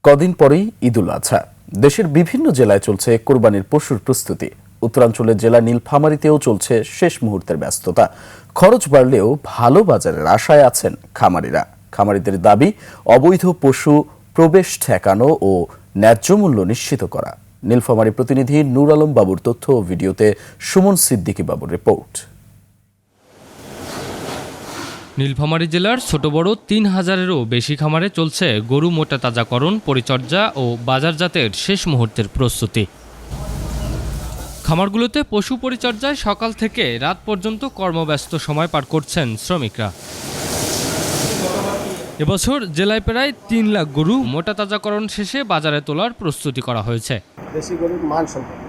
কদিন পরেই ঈদুল আজহা। দেশের বিভিন্ন জেলায় চলছে কোরবানির পশুর প্রস্তুতি। উত্তরাঞ্চলের জেলা নীলফামারীতেও চলছে শেষ মুহূর্তের ব্যস্ততা। খরচ বাড়লেও ভালো বাজারের আশায় আছেন খামারিরা। খামারিদের দাবি, অবৈধ পশু প্রবেশ ঠেকানো ও ন্যায্য মূল্য নিশ্চিত করা। নীলফামারী প্রতিনিধি নূর আলম বাবুর তথ্য ও ভিডিওতে সুমন সিদ্দিকী বাবুর রিপোর্ট। নীলফামারী জেলার ছোট বড় ৩,০০০-এরও বেশি খামারে চলছে গরু মোটা তাজাকরণ, পরিচর্যা ও বাজারজাতের শেষ মুহূর্তের প্রস্তুতি। খামারগুলোতে পশু পরিচর্যায় সকাল থেকে রাত পর্যন্ত কর্মব্যস্ত সময় পার করছেন শ্রমিকরা। এবছর জেলায় প্রায় ৩ লাখ গরু মোটা তাজাকরণ শেষে বাজারে তোলার প্রস্তুতি করা হয়েছে। দেশি গরুর মান সম্পন্ন,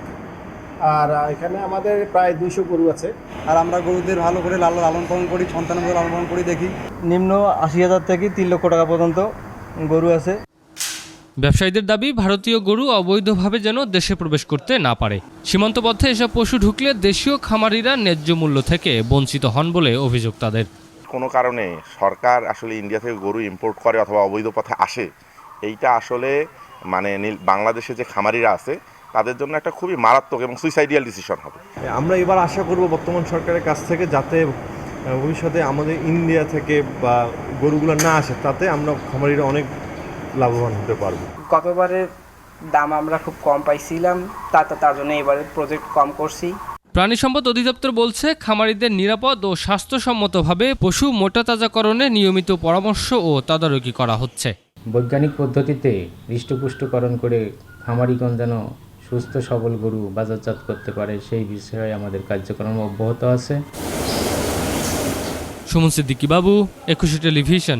আর এখানে আমাদের প্রায় 200 গরু আছে। আর আমরা গরুদের ভালো করে লালন পালন করি, সন্তানগুলো লালন পালন করি। দেখি নিম্ন ৮০,০০০ থেকে ৩ লক্ষ টাকা পর্যন্ত গরু আছে। ব্যবসায়ীদের দাবি, ভারতীয় গরু অবৈধভাবে যেন দেশে প্রবেশ করতে না পারে। সীমান্তপথে এসব পশু ঢুকলে দেশীয় খামারিরা ন্যায্য মূল্য থেকে বঞ্চিত হন বলে অভিযোগ তাদের। কোনো কারণে সরকার আসলে ইন্ডিয়া থেকে গরু ইম্পোর্ট করে অথবা অবৈধ পথে আসে, এইটা আসলে মানে বাংলাদেশে যে খামারিরা আছে তাদের জন্য একটা খুবই মারাত্মক এবং সুইসাইডিয়াল ডিসিশন হবে। আমরা এবার আশা করব বর্তমান সরকারের কাছ থেকে যাতে ভবিষ্যতে আমাদের ইন্ডিয়া থেকে বা গরুগুলো না আসে, তাতে আমরা খামারিরা অনেক লাভবান হতে পারবো। গতবারের দাম আমরা খুব কম পাইছিলাম, তার জন্য এবারে প্রজেক্ট কম করছি। প্রাণী সম্পদ অধিদপ্তর বলছে, খামারিদের নিরাপদ ও স্বাস্থ্যসম্মতভাবে পশু মোটা তাজাকরণে নিয়মিত পরামর্শ ও তদারকি করা হচ্ছে। বৈজ্ঞানিক পদ্ধতিতে হৃষ্টপুষ্টকরণ করে খামারিগণ যেন সুস্থ সবল গরু বাজারজাত করতে পারে, সেই বিষয়ে আমাদের কার্যক্রম অব্যাহত আছে। সুমন সিদ্দিকী বাবু, ২১ টেলিভিশন।